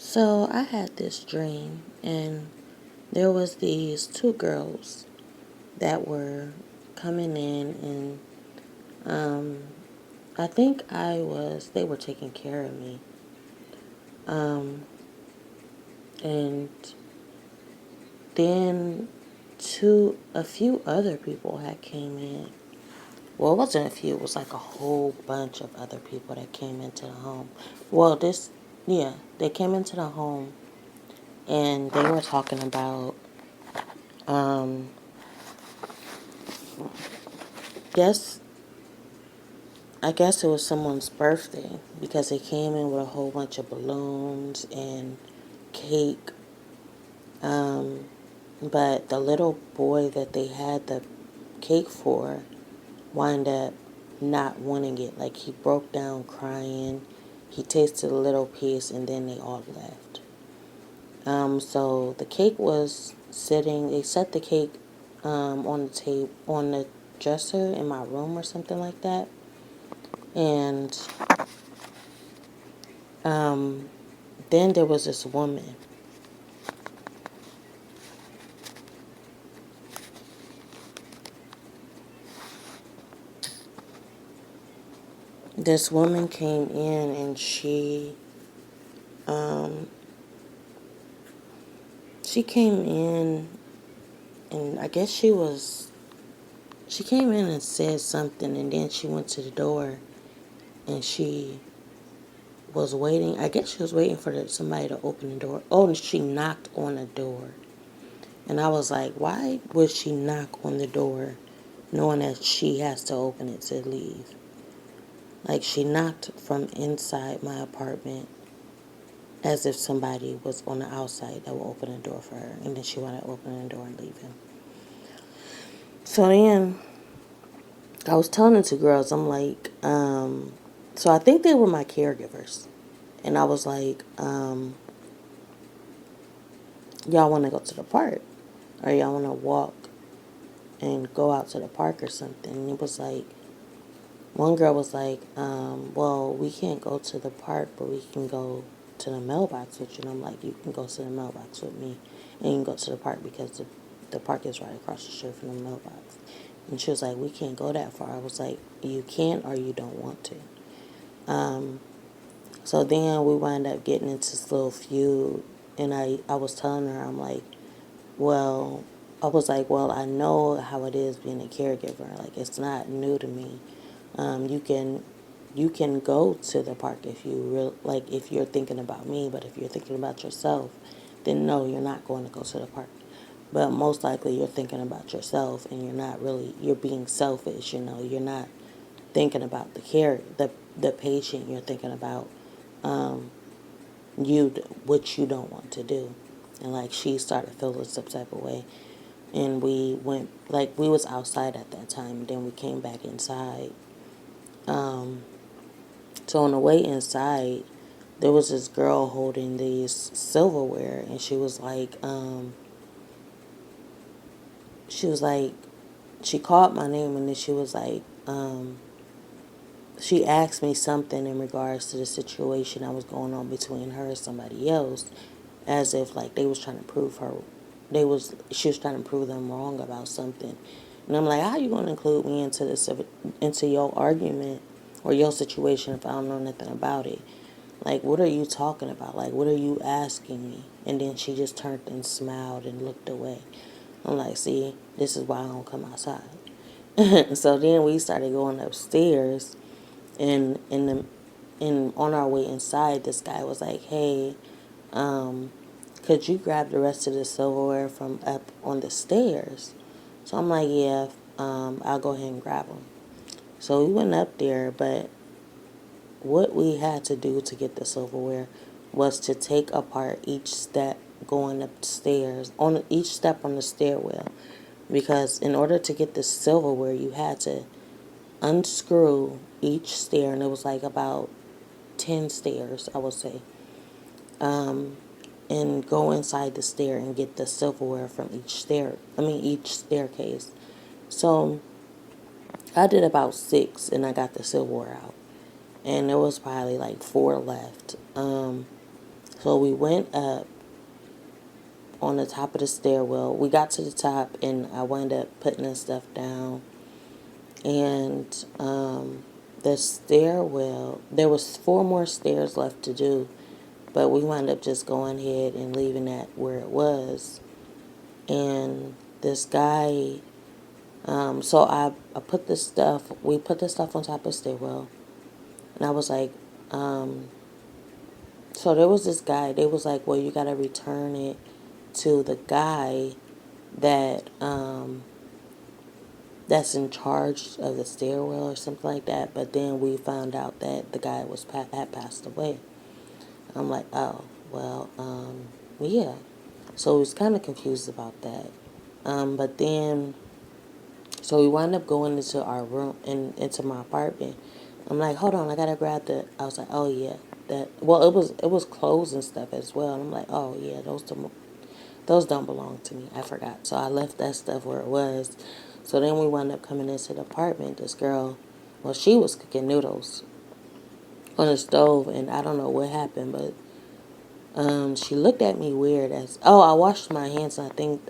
So I had this dream, and there was these two girls that were coming in, and I think they were taking care of me. Um, and then a few other people had came in. Well, it wasn't a few, it was like a whole bunch of other people that came into the home. Well, they came into the home, and they were talking about, um, guess, I guess it was someone's birthday, because they came in with a whole bunch of balloons and cake. Um, but the little boy that they had the cake for wound up not wanting it. Like, he broke down crying. He tasted a little piece, and then they all left. So the cake was sitting. They set the cake on the table, on the dresser in my room or something like that. And then there was this woman. This woman came in, and um, she came in, and I guess she came in and said something, and then she went to the door, and she was waiting. I guess she was waiting for somebody to open the door. Oh, and she knocked on the door. And I was like, why would she knock on the door knowing that she has to open it to leave? Like, she knocked from inside my apartment as if somebody was on the outside that would open the door for her. And then she wanted to open the door and leave him. So then I was telling the two girls, I'm like, so I think they were my caregivers. And I was like, y'all want to go to the park? Or y'all want to walk and go out to the park or something? And it was like, one girl was like, well, we can't go to the park, but we can go to the mailbox with you. And I'm like, you can go to the mailbox with me, and you can go to the park, because the park is right across the street from the mailbox. And she was like, we can't go that far. I was like, you can, or you don't want to. So then we wound up getting into this little feud, and I was telling her, I'm like, well, I know how it is being a caregiver. Like, it's not new to me. You can go to the park if if you're thinking about me, but if you're thinking about yourself, then no, you're not going to go to the park. But most likely you're thinking about yourself, and you're being selfish, you're not thinking about the patient. You're thinking about what you don't want to do. And like, she started feeling some type of way, and we was outside at that time, then we came back inside. So on the way inside, there was this girl holding these silverware, and she was like, she called my name, and then she was like, she asked me something in regards to the situation that was going on between her and somebody else, as if like they was trying to prove her, she was trying to prove them wrong about something. And I'm like, how you going to include me into your argument or your situation if I don't know nothing about it? Like, what are you talking about? Like, what are you asking me? And then she just turned and smiled and looked away. I'm like, see, this is why I don't come outside. So then we started going upstairs, and on our way inside, this guy was like, hey, could you grab the rest of the silverware from up on the stairs? So I'm like, yeah, I'll go ahead and grab them. So we went up there, but what we had to do to get the silverware was to take apart each step going upstairs, on each step on the stairwell. Because in order to get the silverware, you had to unscrew each stair, and it was like about 10 stairs, I would say, and go inside the stair and get the silverware from each staircase. So I did about 6, and I got the silverware out, and there was probably like 4 left. So we went up on the top of the stairwell. We got to the top, and I wound up putting the stuff down. And the stairwell, there was 4 more stairs left to do, but we wound up just going ahead and leaving that where it was. And this guy, so I put the stuff, we put the stuff on top of the stairwell, and I was like, so there was this guy, they was like, well, you gotta return it to the guy that, that's in charge of the stairwell or something like that. But then we found out that the guy had passed away. I'm like, oh, well, yeah. So we was kind of confused about that. But then, so we wound up going into our room and into my apartment. I'm like, hold on, I gotta grab I was like, oh yeah, well, it was clothes and stuff as well. And I'm like, oh yeah, those don't belong to me. I forgot. So I left that stuff where it was. So then we wound up coming into the apartment. This girl, well, she was cooking noodles on the stove, and I don't know what happened, but she looked at me weird I washed my hands, and I think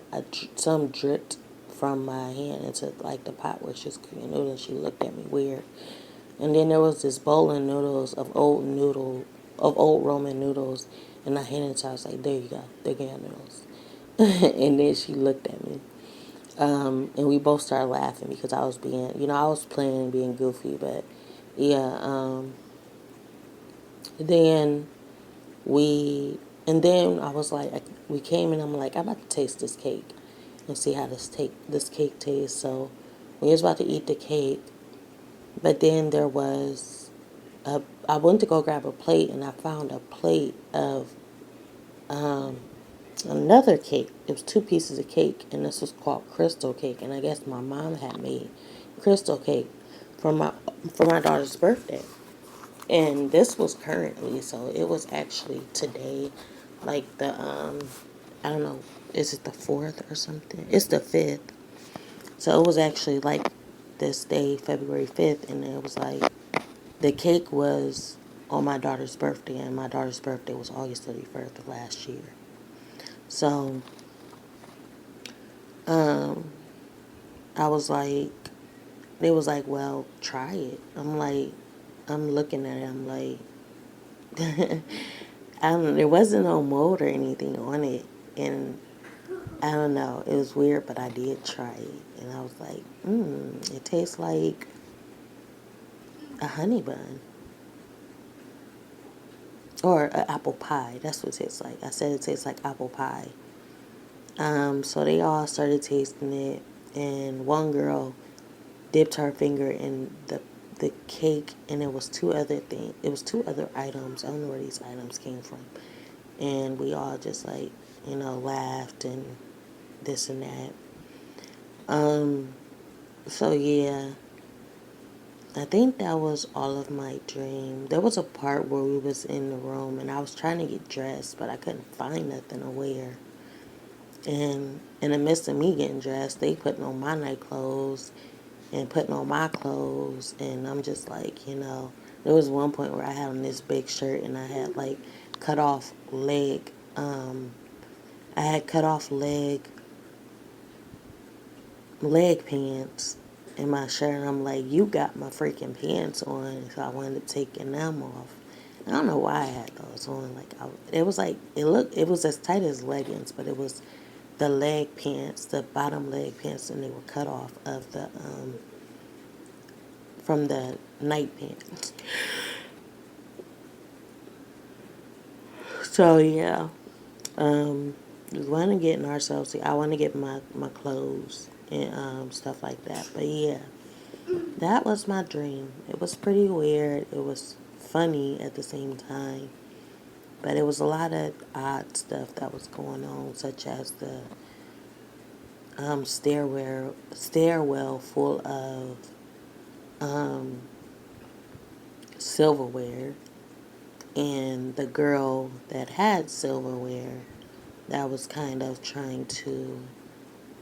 some dripped from my hand into like the pot where she was cooking noodles. She looked at me weird. And then there was this bowl of noodles, of old Roman noodles, and I handed it to her. I was like, there you go, they're your noodles. And then she looked at me. And we both started laughing because I was I was playing and being goofy, but yeah, then and then I was like, we came and I'm like, I'm about to taste this cake and see how this cake tastes. So we was about to eat the cake, but then I went to go grab a plate, and I found a plate of another cake. It was 2 pieces of cake, and this was called crystal cake. And I guess my mom had made crystal cake for my daughter's birthday. And this was currently, so it was actually today, like I don't know, is it the 4th or something? It's the 5th. So it was actually like this day, February 5th, and it was like the cake was on my daughter's birthday, and my daughter's birthday was August 31st of last year. So I was like, they was like, well, try it. I'm looking at it, I'm like, there wasn't no mold or anything on it, and I don't know, it was weird, but I did try it, and I was like, it tastes like a honey bun, or an apple pie, that's what it tastes like. I said it tastes like apple pie. So they all started tasting it, and one girl dipped her finger in the cake, and it was 2 other things. It was 2 other items. I don't know where these items came from, and we all just like laughed and this and that. So yeah, I think that was all of my dream. There was a part where we was in the room, and I was trying to get dressed, but I couldn't find nothing to wear. And in the midst of me getting dressed, they putting on my night clothes and putting on my clothes, and I'm just like, there was one point where I had on this big shirt, and I had like cut off leg, I had cut off leg pants in my shirt, and I'm like, you got my freaking pants on, so I wound up taking them off. I don't know why I had those on. It was like, it was as tight as leggings, but it was the leg pants, the bottom leg pants, and they were cut off of from the night pants. So yeah, we want to get in ourselves. I want to get my clothes and stuff like that. But yeah, that was my dream. It was pretty weird. It was funny at the same time. But it was a lot of odd stuff that was going on, such as the stairwell full of silverware, and the girl that had silverware that was kind of trying to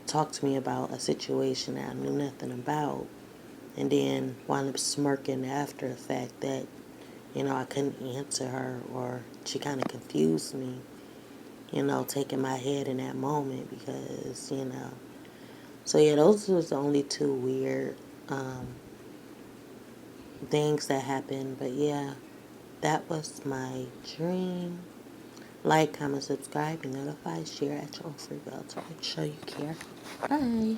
talk to me about a situation that I knew nothing about, and then wound up smirking after the fact that I couldn't answer her or she kind of confused me, you know, taking my head in that moment because, you know. So, yeah, those was the only two weird things that happened. But, yeah, that was my dream. Like, comment, subscribe, and notify, share at your own free will to make sure you care. Bye.